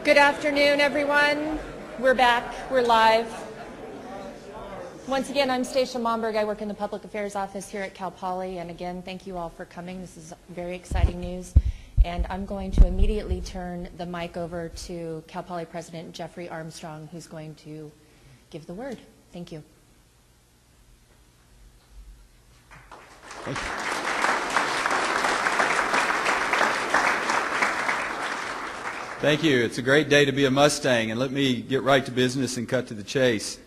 Good afternoon, everyone. We're back. We're live. Once again, I'm Stacia Momberg. I work in the Public Affairs Office here at Cal Poly. And again, thank you all for coming. This is very exciting news. And I'm going to immediately turn the mic over to Cal Poly President Jeffrey Armstrong, who's going to give the word. Thank you. Thank you. Thank you. It's a great day to be a Mustang, and let me get right to business and cut to the chase.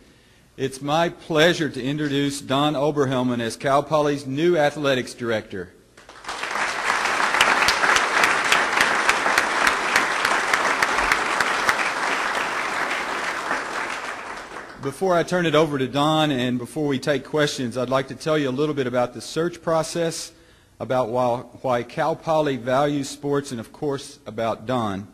It's my pleasure to introduce Don Oberhelman as Cal Poly's new athletics director. Before I turn it over to Don and before we take questions, I'd like to tell you a little bit about the search process, about why Cal Poly values sports, and of course about Don.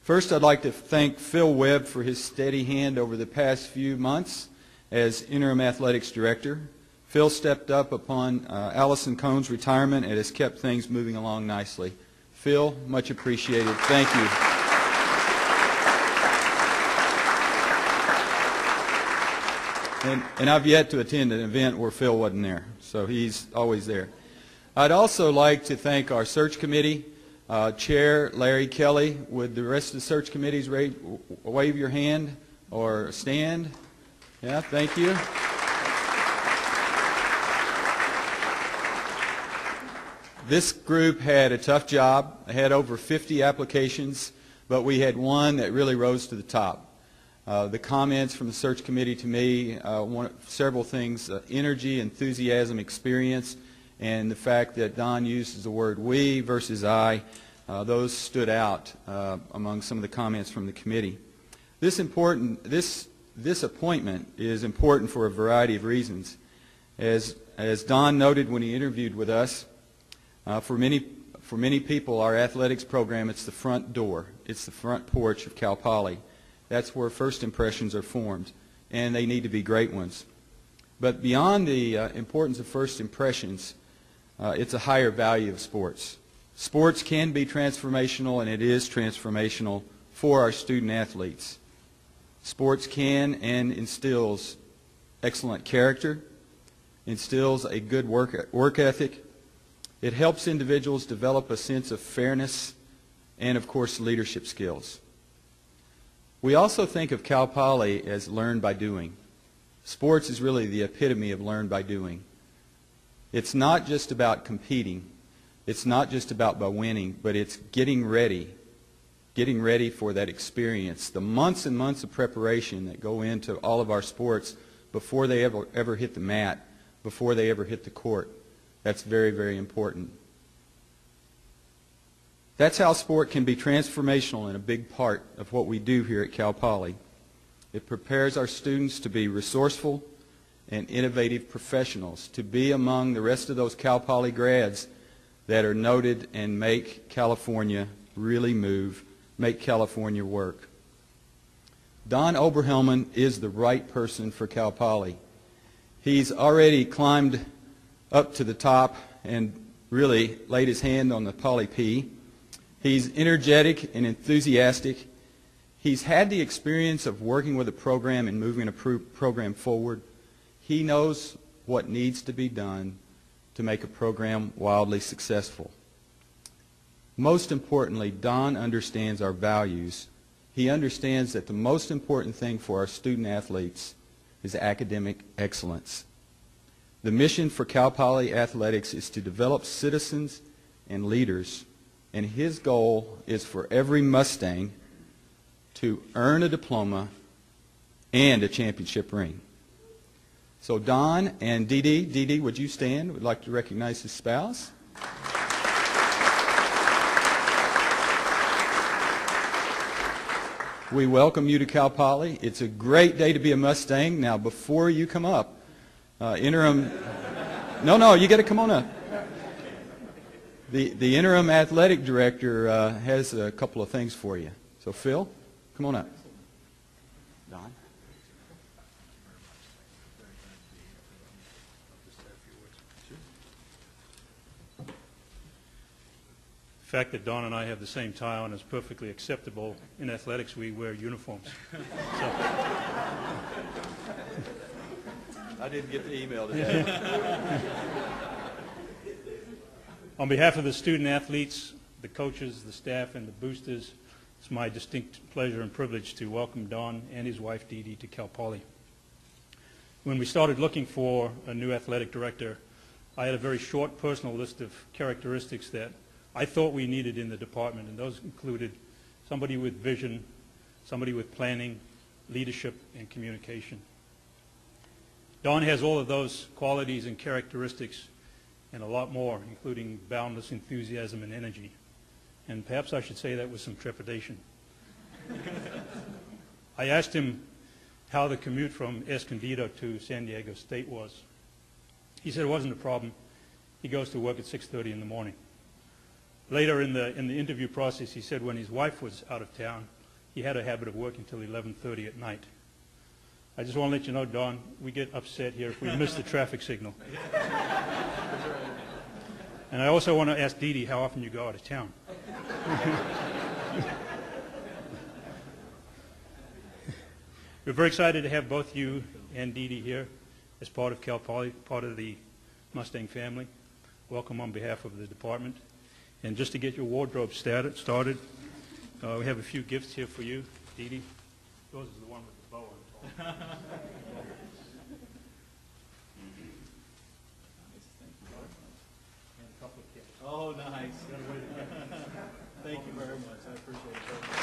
First, I'd like to thank Phil Webb for his steady hand over the past few months as interim athletics director. Phil stepped up upon Allison Cohn's retirement and has kept things moving along nicely. Phil, much appreciated. Thank you. And I've yet to attend an event where Phil wasn't there, so he's always there. I'd also like to thank our search committee, Chair Larry Kelly. Would the rest of the search committees wave your hand or stand? Yeah, thank you. This group had a tough job. They had over 50 applications, but we had one that really rose to the top. The comments from the search committee to me, several things, energy, enthusiasm, experience, and the fact that Don uses the word we versus I, those stood out among some of the comments from the committee. This appointment is important for a variety of reasons. As Don noted when he interviewed with us, for many people, our athletics program, it's the front door. It's the front porch of Cal Poly. That's where first impressions are formed, and they need to be great ones. But beyond the importance of first impressions, it's a higher value of sports. Sports can be transformational, and it is transformational for our student athletes. Sports can and instills excellent character, instills a good work ethic. It helps individuals develop a sense of fairness and, of course, leadership skills. We also think of Cal Poly as learn by doing. Sports is really the epitome of learn by doing. It's not just about competing. It's not just about winning, but it's getting ready for that experience. The months and months of preparation that go into all of our sports before they ever hit the mat, before they ever hit the court. That's very, very important. That's how sport can be transformational and a big part of what we do here at Cal Poly. It prepares our students to be resourceful and innovative professionals, to be among the rest of those Cal Poly grads that are noted and make California really move, make California work. Don Oberhelman is the right person for Cal Poly. He's already climbed up to the top and really laid his hand on the Poly P. He's energetic and enthusiastic. He's had the experience of working with a program and moving a program forward. He knows what needs to be done to make a program wildly successful. Most importantly, Don understands our values. He understands that the most important thing for our student athletes is academic excellence. The mission for Cal Poly Athletics is to develop citizens and leaders, and his goal is for every Mustang to earn a diploma and a championship ring. So Don and Dee Dee, would you stand? We'd like to recognize his spouse. We welcome you to Cal Poly. It's a great day to be a Mustang. Now, before you come up, interim, no, you got to come on up. The interim athletic director has a couple of things for you. So Phil, come on up. Don. The fact that Don and I have the same tie on is perfectly acceptable. In athletics, we wear uniforms. So. I didn't get the email today. On behalf of the student athletes, the coaches, the staff, and the boosters, it's my distinct pleasure and privilege to welcome Don and his wife, Dee Dee, to Cal Poly. When we started looking for a new athletic director, I had a very short personal list of characteristics that I thought we needed in the department, and those included somebody with vision, somebody with planning, leadership, and communication. Don has all of those qualities and characteristics and a lot more, including boundless enthusiasm and energy. And perhaps I should say that with some trepidation. I asked him how the commute from Escondido to San Diego State was. He said it wasn't a problem. He goes to work at 6:30 in the morning. Later in the interview process, he said when his wife was out of town, he had a habit of working till 11:30 at night. I just want to let you know, Don, we get upset here if we miss the traffic signal. And I also want to ask Dee Dee how often you go out of town. We're very excited to have both you and Dee Dee here as part of Cal Poly, part of the Mustang family. Welcome on behalf of the department. And just to get your wardrobe started, we have a few gifts here for you, Dee Dee. Yours is the one with the bow on top. And a couple of kits. Oh, nice. Thank you very much. I appreciate it very much.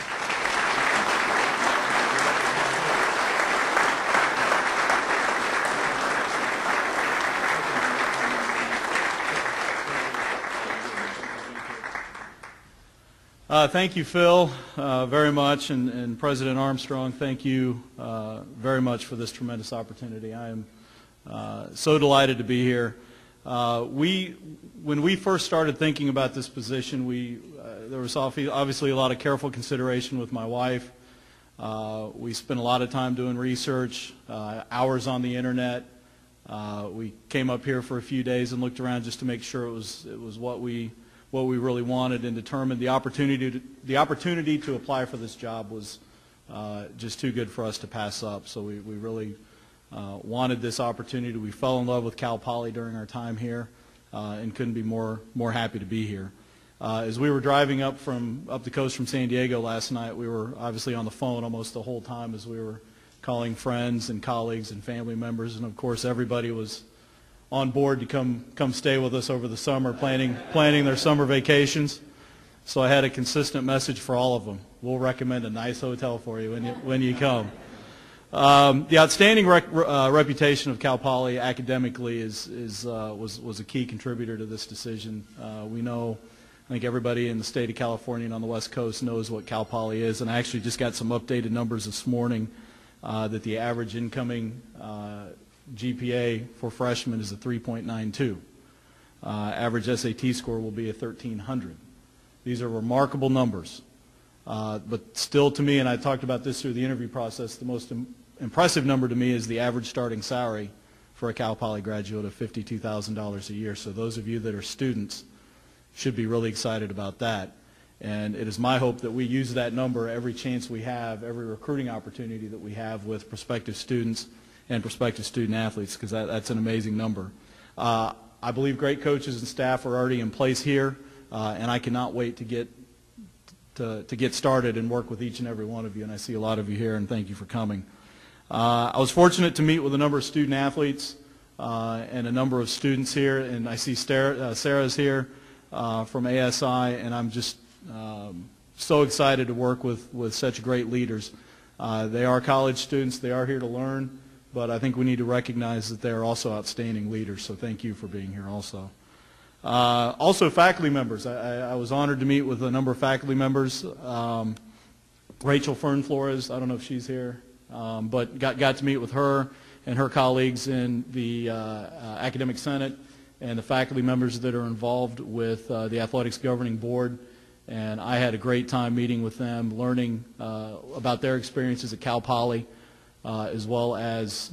Thank you, Phil, very much, and President Armstrong, thank you very much for this tremendous opportunity. I am so delighted to be here. When we first started thinking about this position, there was obviously a lot of careful consideration with my wife. We spent a lot of time doing research, hours on the internet. We came up here for a few days and looked around just to make sure it was what we really wanted, and determined the opportunity to apply for this job was just too good for us to pass up. So we really wanted this opportunity. We fell in love with Cal Poly during our time here, and couldn't be more happy to be here. As we were driving up the coast from San Diego last night, we were obviously on the phone almost the whole time as we were calling friends and colleagues and family members, and of course everybody was on board to come stay with us over the summer, planning their summer vacations. So I had a consistent message for all of them. We'll recommend a nice hotel for you when you come. The outstanding reputation of Cal Poly academically was a key contributor to this decision. We know, I think everybody in the state of California and on the West Coast knows what Cal Poly is, and I actually just got some updated numbers this morning that the average incoming GPA for freshmen is a 3.92. Average SAT score will be a 1,300. These are remarkable numbers. But still to me, and I talked about this through the interview process, the most impressive number to me is the average starting salary for a Cal Poly graduate of $52,000 a year. So those of you that are students should be really excited about that. And it is my hope that we use that number every chance we have, every recruiting opportunity that we have with prospective students and prospective student athletes, because that's an amazing number. I believe great coaches and staff are already in place here, and I cannot wait to get started and work with each and every one of you, and I see a lot of you here, and thank you for coming. I was fortunate to meet with a number of student athletes and a number of students here, and I see Sarah's here from ASI, and I'm just so excited to work with such great leaders. They are college students, they are here to learn, but I think we need to recognize that they are also outstanding leaders, so thank you for being here also. Also faculty members. I was honored to meet with a number of faculty members. Rachel Fern Flores, I don't know if she's here, but got to meet with her and her colleagues in the Academic Senate and the faculty members that are involved with the Athletics Governing Board. And I had a great time meeting with them, learning about their experiences at Cal Poly, as well as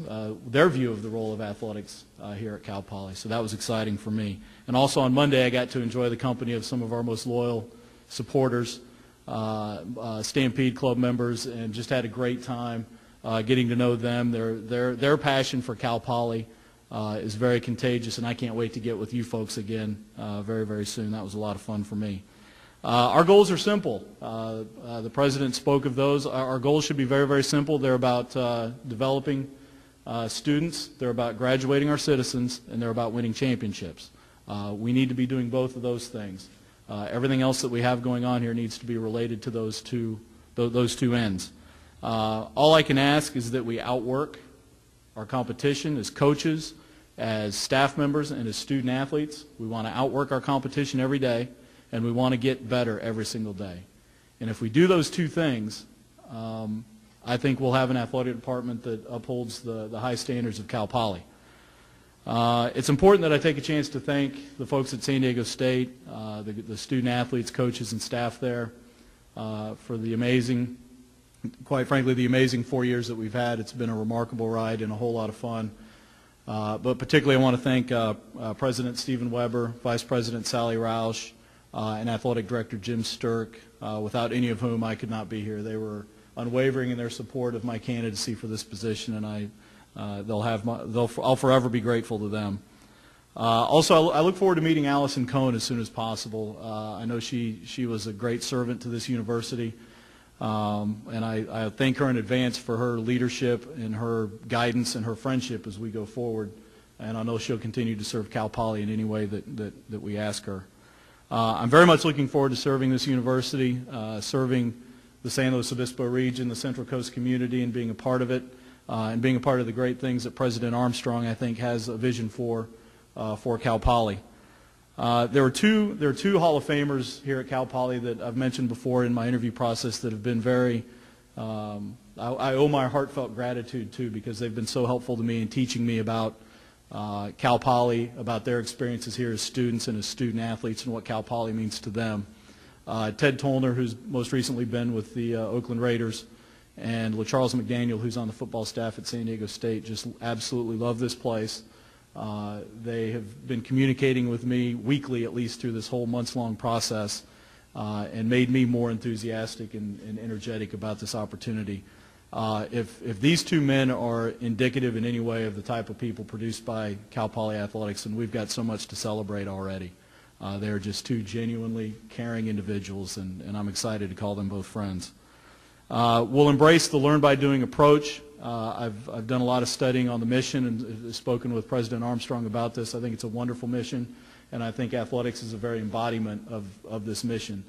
their view of the role of athletics here at Cal Poly. So that was exciting for me. And also on Monday, I got to enjoy the company of some of our most loyal supporters, Stampede Club members, and just had a great time getting to know them. Their passion for Cal Poly is very contagious, and I can't wait to get with you folks again very, very soon. That was a lot of fun for me. Our goals are simple. The President spoke of those. Our goals should be very, very simple. They're about developing students, they're about graduating our citizens, and they're about winning championships. We need to be doing both of those things. Everything else that we have going on here needs to be related to those two ends. All I can ask is that we outwork our competition as coaches, as staff members, and as student athletes. We want to outwork our competition every day, and we want to get better every single day. And if we do those two things, I think we'll have an athletic department that upholds the high standards of Cal Poly. It's important that I take a chance to thank the folks at San Diego State, the student athletes, coaches, and staff there for the amazing, quite frankly, the amazing 4 years that we've had. It's been a remarkable ride and a whole lot of fun. But particularly I want to thank President Stephen Weber, Vice President Sally Roush, and Athletic Director Jim Sturck, without any of whom I could not be here. They were unwavering in their support of my candidacy for this position, and I'll forever be grateful to them. Also, I look forward to meeting Allison Cohn as soon as possible. I know she was a great servant to this university, and I thank her in advance for her leadership and her guidance and her friendship as we go forward. And I know she'll continue to serve Cal Poly in any way that we ask her. I'm very much looking forward to serving this university, serving the San Luis Obispo region, the Central Coast community, and being a part of it, and being a part of the great things that President Armstrong, I think, has a vision for Cal Poly. There are two Hall of Famers here at Cal Poly that I've mentioned before in my interview process that have been very, I owe my heartfelt gratitude to, because they've been so helpful to me in teaching me about Cal Poly, about their experiences here as students and as student athletes and what Cal Poly means to them. Ted Tollner, who's most recently been with the Oakland Raiders, and LaCharles McDaniel, who's on the football staff at San Diego State, just absolutely love this place. They have been communicating with me weekly, at least through this whole months-long process, and made me more enthusiastic and energetic about this opportunity. If these two men are indicative in any way of the type of people produced by Cal Poly Athletics, then we've got so much to celebrate already. They're just two genuinely caring individuals, and I'm excited to call them both friends. We'll embrace the learn-by-doing approach. I've done a lot of studying on the mission and spoken with President Armstrong about this. I think it's a wonderful mission, and I think athletics is a very embodiment of this mission.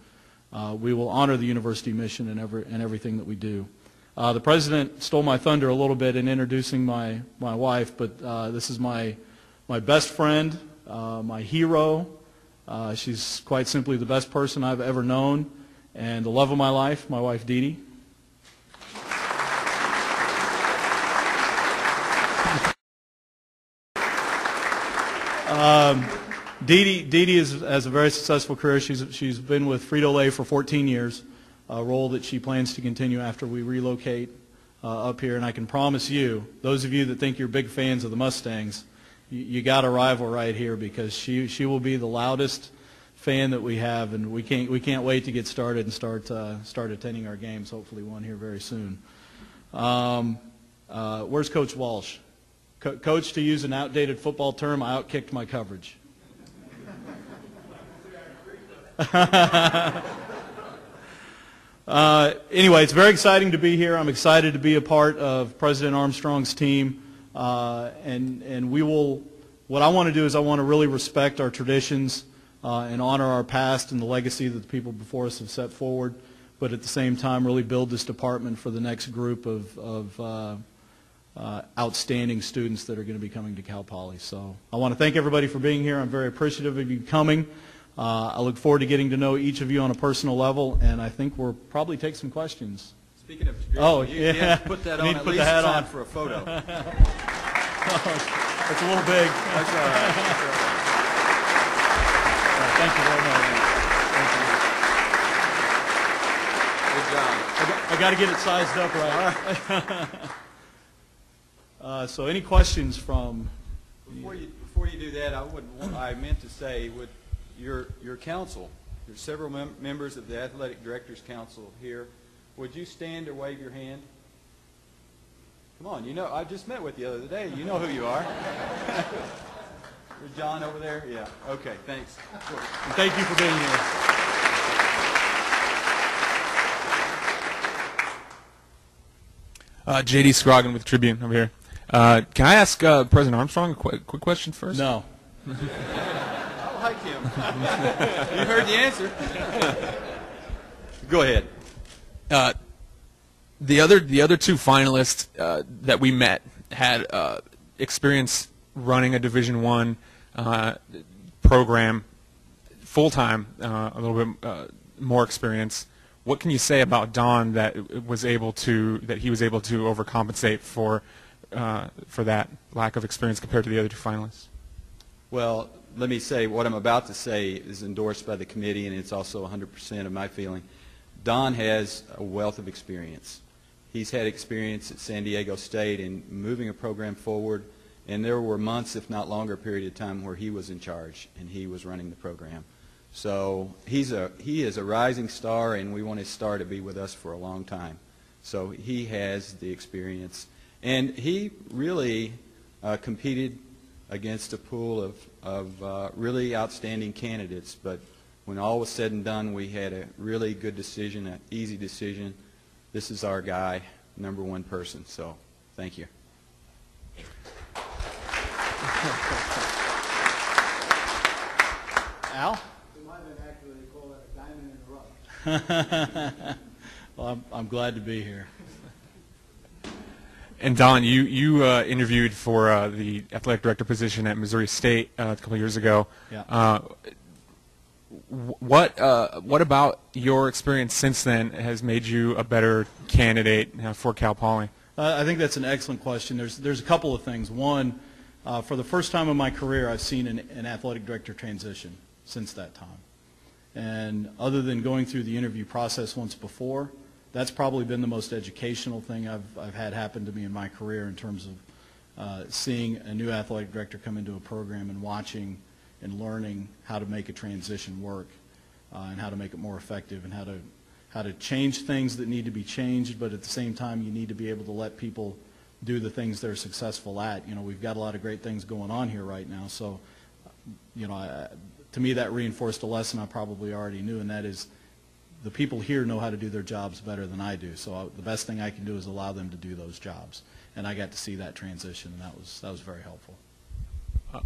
We will honor the university mission in everything that we do. The President stole my thunder a little bit in introducing my wife, but this is my best friend, my hero. She's quite simply the best person I've ever known, and the love of my life, my wife Dee Dee. Dee Dee has a very successful career. She's been with Frito-Lay for 14 years, a role that she plans to continue after we relocate up here. And I can promise you, those of you that think you're big fans of the Mustangs, you got a rival right here, because she will be the loudest fan that we have, and we can't wait to get started and start attending our games. Hopefully, one here very soon. Where's Coach Walsh? Coach, to use an outdated football term, I outkicked my coverage. Anyway, it's very exciting to be here. I'm excited to be a part of President Armstrong's team, and we will. What I want to do is I want to really respect our traditions and honor our past and the legacy that the people before us have set forward, but at the same time really build this department for the next group of outstanding students that are going to be coming to Cal Poly. So I want to thank everybody for being here. I'm very appreciative of you coming. I look forward to getting to know each of you on a personal level, and I think we'll probably take some questions. Speaking of tradition, you have to put that on at least time for a photo. It's a little big. That's all right. Thank you very much. Good job. I got to get it sized up right. So any questions from? Before you do that, I meant to say, with your counsel, There's several members of the Athletic Directors Council here. Would you stand or wave your hand? Come on, you know, I just met with you the other day. You know who you are. There's John over there? Yeah. Okay, thanks. And thank you for being here. J.D. Scroggin with Tribune over here. Can I ask President Armstrong a quick question first? No. I like him. You heard the answer. Go ahead. The other two finalists that we met had experience running a Division I program full time, a little bit more experience. What can you say about Don that he was able to overcompensate for that lack of experience compared to the other two finalists? Well, let me say what I'm about to say is endorsed by the committee, and it's also 100% of my feeling. Don has a wealth of experience. He's had experience at San Diego State in moving a program forward, and there were months, if not longer, period of time where he was in charge and he was running the program. So he is a rising star, and we want his star to be with us for a long time. So he has the experience, and he really competed against a pool of really outstanding candidates. But when all was said and done, we had a really good decision, an easy decision. This is our guy, number one person. So thank you. Al? We might have actually called it a diamond in the rough. Well, I'm glad to be here. And Don, you interviewed for the athletic director position at Missouri State a couple of years ago. Yeah. What about your experience since then has made you a better candidate for Cal Poly? I think that's an excellent question. There's a couple of things. One, for the first time in my career, I've seen an athletic director transition since that time. And other than going through the interview process once before, that's probably been the most educational thing I've had happen to me in my career in terms of seeing a new athletic director come into a program and watching and learning how to make a transition work and how to make it more effective and how to change things that need to be changed, but at the same time you need to be able to let people do the things they're successful at. You know, we've got a lot of great things going on here right now, so you know, to me that reinforced a lesson I probably already knew, and that is the people here know how to do their jobs better than I do, so the best thing I can do is allow them to do those jobs. And I got to see that transition, and that was very helpful.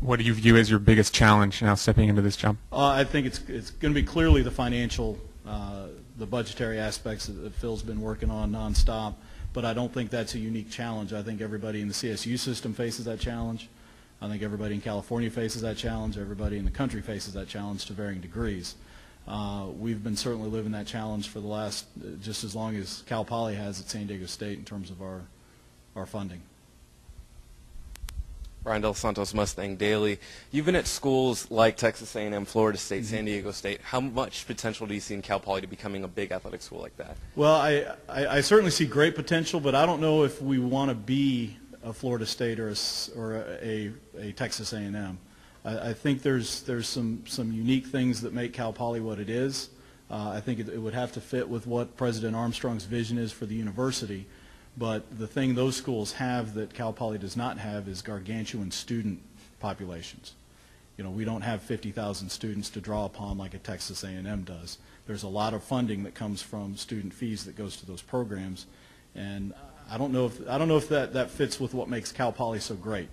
What do you view as your biggest challenge now stepping into this job? I think it's going to be clearly the financial, the budgetary aspects that Phil's been working on nonstop, but I don't think that's a unique challenge. I think everybody in the CSU system faces that challenge. I think everybody in California faces that challenge. Everybody in the country faces that challenge to varying degrees. We've been certainly living that challenge for the last, just as long as Cal Poly has at San Diego State in terms of our funding. Brian Del Santos, Mustang Daily. You've been at schools like Texas A&M, Florida State, San Diego State. How much potential do you see in Cal Poly to becoming a big athletic school like that? Well, I certainly see great potential, but I don't know if we want to be a Florida State or a Texas A&M. I think there's some unique things that make Cal Poly what it is. I think it would have to fit with what President Armstrong's vision is for the university. But the thing those schools have that Cal Poly does not have is gargantuan student populations. You know, we don't have 50,000 students to draw upon like a Texas A&M does. There's a lot of funding that comes from student fees that goes to those programs, and I don't know if that fits with what makes Cal Poly so great.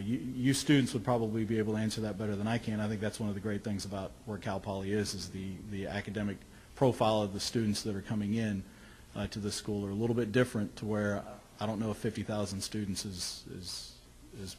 You students would probably be able to answer that better than I can. I think that's one of the great things about where Cal Poly is the academic profile of the students that are coming in to the school are a little bit different, to where I don't know if 50,000 students is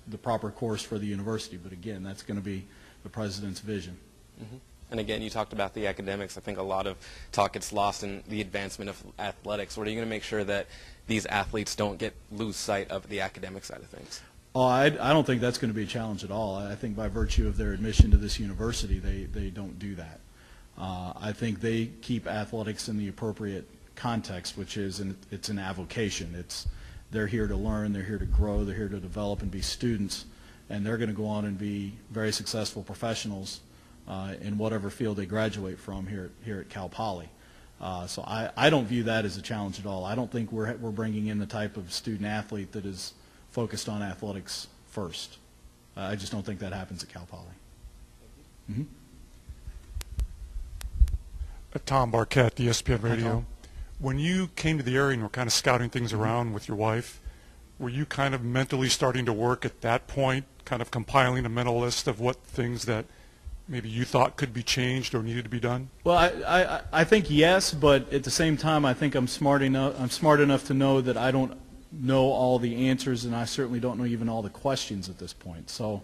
the proper course for the university, but again, that's going to be the president's vision. Mm-hmm. And again, you talked about the academics. I think a lot of talk gets lost in the advancement of athletics. What are you going to make sure that these athletes don't lose sight of the academic side of things? Oh, I don't think that's going to be a challenge at all. I think by virtue of their admission to this university, they don't do that. I think they keep athletics in the appropriate context, which is it's an avocation. They're here to learn, they're here to grow, they're here to develop and be students, and they're going to go on and be very successful professionals in whatever field they graduate from here at Cal Poly. So I don't view that as a challenge at all. I don't think we're bringing in the type of student athlete that is focused on athletics first. I just don't think that happens at Cal Poly. Mm-hmm. Tom Barquette, ESPN Radio. Tom. When you came to the area and were kind of scouting things around with your wife, were you kind of mentally starting to work at that point, kind of compiling a mental list of what things that maybe you thought could be changed or needed to be done? Well, I think yes, but at the same time, I think I'm smart enough to know that I don't know all the answers, and I certainly don't know even all the questions at this point. So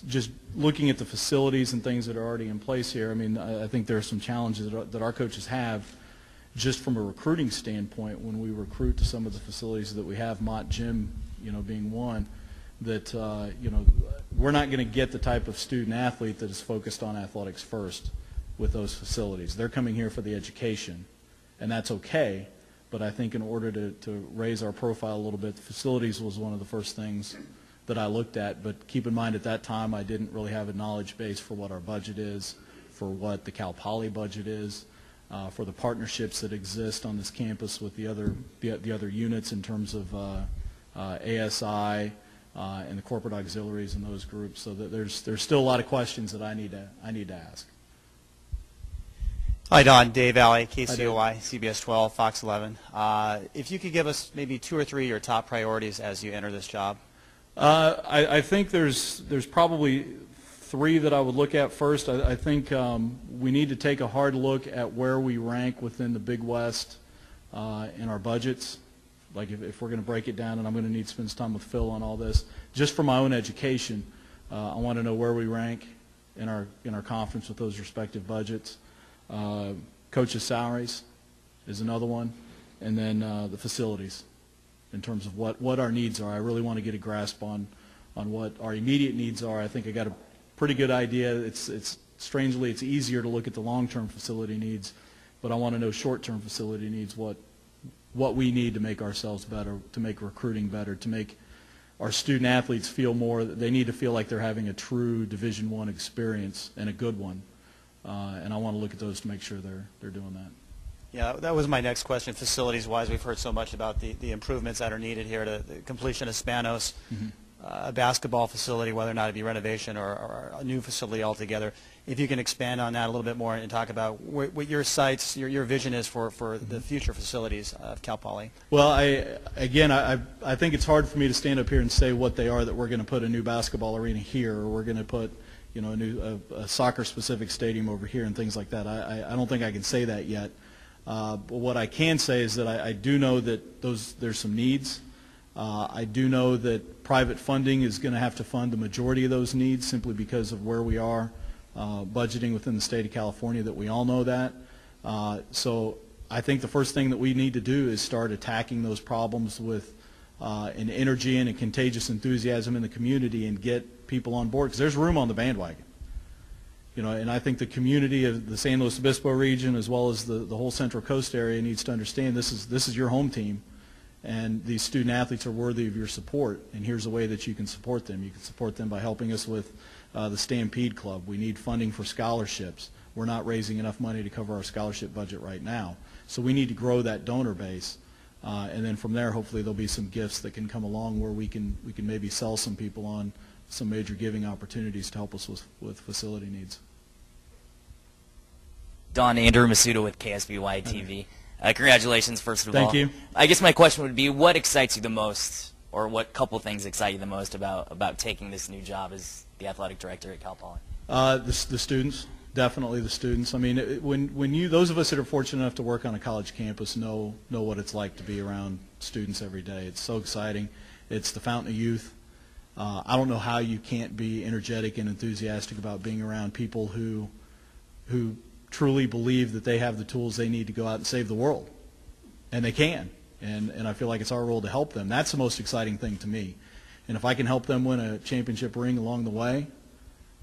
just looking at the facilities and things that are already in place here, I mean, I think there are some challenges that our coaches have just from a recruiting standpoint when we recruit to some of the facilities that we have, Mott Gym, being one, that, we're not going to get the type of student athlete that is focused on athletics first with those facilities. They're coming here for the education, and that's okay, but I think in order to raise our profile a little bit, the facilities was one of the first things that I looked at, but keep in mind at that time I didn't really have a knowledge base for what our budget is, for what the Cal Poly budget is, for the partnerships that exist on this campus with the other units in terms of ASI and the corporate auxiliaries and those groups. So that there's still a lot of questions that I need to ask. Hi, Don. Dave Alley, KCOI, CBS 12, Fox 11. If you could give us maybe 2 or 3 of your top priorities as you enter this job. I think there's probably 3 that I would look at first. I think we need to take a hard look at where we rank within the Big West in our budgets. Like if we're going to break it down, and I'm going to need to spend some time with Phil on all this, just for my own education, I want to know where we rank in our conference with those respective budgets. Coaches' salaries is another one, and then the facilities in terms of what our needs are. I really want to get a grasp on what our immediate needs are. I think I got a pretty good idea. It's strangely it's easier to look at the long-term facility needs, but I want to know short-term facility needs, what we need to make ourselves better, to make recruiting better, to make our student athletes feel more. They need to feel like they're having a true Division I experience and a good one. And I want to look at those to make sure they're doing that. Yeah, that was my next question. Facilities-wise, we've heard so much about the improvements that are needed here to the completion of Spanos, a basketball facility, whether or not it be renovation or a new facility altogether. If you can expand on that a little bit more and talk about what your sights, your vision is for the future facilities of Cal Poly. Well, I think it's hard for me to stand up here and say what they are, that we're going to put a new basketball arena here, or we're going to put a soccer-specific stadium over here and things like that. I don't think I can say that yet. But what I can say is that I do know that there's some needs. I do know that private funding is going to have to fund the majority of those needs simply because of where we are budgeting within the state of California, that we all know that. So I think the first thing that we need to do is start attacking those problems with an energy and a contagious enthusiasm in the community and get people on board, because there's room on the bandwagon. And I think the community of the San Luis Obispo region, as well as the whole Central Coast area, needs to understand this is your home team, and these student athletes are worthy of your support, and here's a way that you can support them. You can support them by helping us with the Stampede Club. We need funding for scholarships. We're not raising enough money to cover our scholarship budget right now, so we need to grow that donor base, and then from there, hopefully there'll be some gifts that can come along where we can maybe sell some people on some major giving opportunities to help us with facility needs. Don, Andrew Masuda with KSBY TV. Congratulations, first of all. Thank you. I guess my question would be, what excites you the most, or what couple things excite you the most about taking this new job as the athletic director at Cal Poly? The students, definitely the students. I mean, those of us that are fortunate enough to work on a college campus know what it's like to be around students every day. It's so exciting. It's the fountain of youth. I don't know how you can't be energetic and enthusiastic about being around people who truly believe that they have the tools they need to go out and save the world, and they can. And I feel like it's our role to help them. That's the most exciting thing to me. And if I can help them win a championship ring along the way,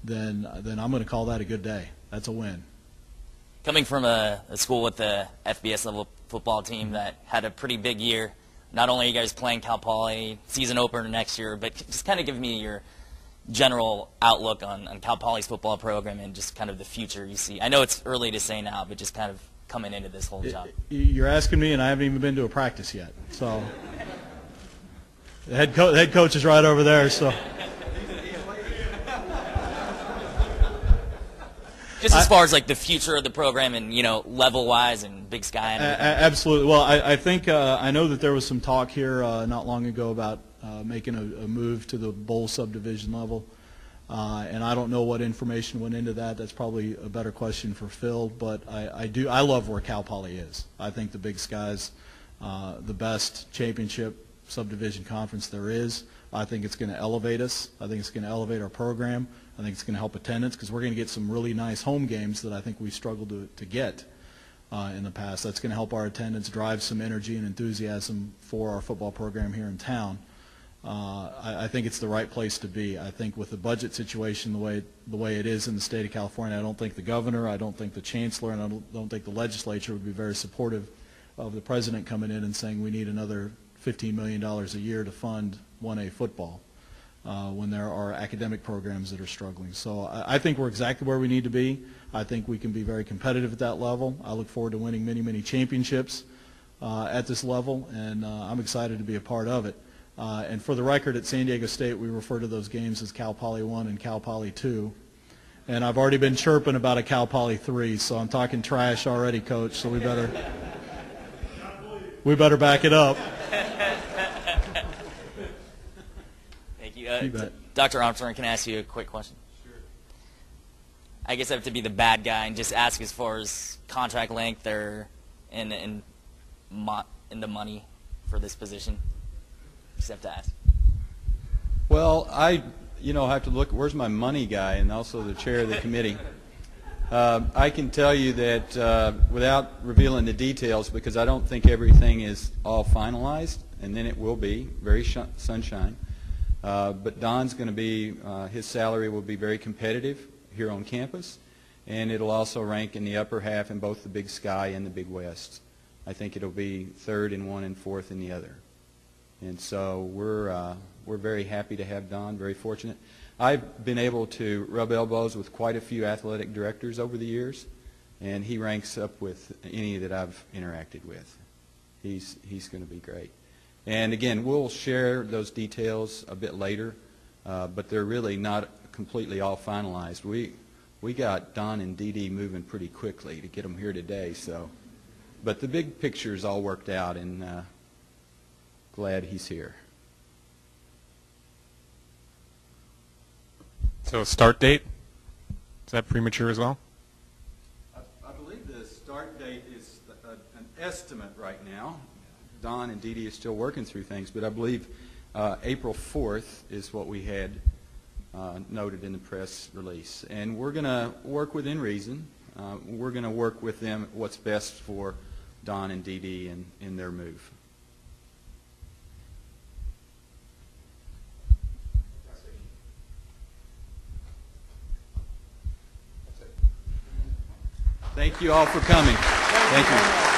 then I'm going to call that a good day. That's a win. Coming from a school with a FBS level football team that had a pretty big year, not only are you guys playing Cal Poly season opener next year, but just kind of give me general outlook on Cal Poly's football program and just kind of the future you see? I know it's early to say now, but just kind of coming into this whole job. You're asking me, and I haven't even been to a practice yet. So the head coach is right over there. So just as far as like the future of the program and level-wise and Big Sky. And absolutely. Well, I think I know that there was some talk here not long ago about making a move to the bowl subdivision level, and I don't know what information went into that. That's probably a better question for Phil. But I love where Cal Poly is. I think the Big Sky's the best championship subdivision conference there is. I think it's going to elevate us. I think it's going to elevate our program. I think it's going to help attendance because we're going to get some really nice home games that I think we've struggled to get in the past. That's going to help our attendance, drive some energy and enthusiasm for our football program here in town. I think it's the right place to be. I think with the budget situation the way it is in the state of California, I don't think the governor, I don't think the chancellor, and I don't think the legislature would be very supportive of the president coming in and saying we need another $15 million a year to fund 1A football when there are academic programs that are struggling. So I think we're exactly where we need to be. I think we can be very competitive at that level. I look forward to winning many, many championships at this level, and I'm excited to be a part of it. And for the record, at San Diego State, we refer to those games as Cal Poly 1 and Cal Poly 2. And I've already been chirping about a Cal Poly 3, so I'm talking trash already, Coach, so we better back it up. Thank you. You bet. Dr. Armstrong, can I ask you a quick question? Sure. I guess I have to be the bad guy and just ask as far as contract length or in the money for this position. Just have to ask. Well, I have to look, where's my money guy and also the chair of the committee? I can tell you that without revealing the details, because I don't think everything is all finalized, and then it will be very sunshine. But Don's going to be, his salary will be very competitive here on campus, and it'll also rank in the upper half in both the Big Sky and the Big West. I think it'll be third in one and fourth in the other. And so we're very happy to have Don, very fortunate. I've been able to rub elbows with quite a few athletic directors over the years, and he ranks up with any that I've interacted with. He's going to be great. And again, we'll share those details a bit later, but they're really not completely all finalized. We got Don and Dee Dee moving pretty quickly to get them here today. So, but the big picture is all worked out, and glad he's here. So start date, is that premature as well? I believe the start date is an estimate right now. Don and Dee Dee is still working through things, but I believe April 4th is what we had noted in the press release. And we're going to work within reason. We're going to work with them what's best for Don and Dee Dee in their move. Thank you all for coming. Thank you.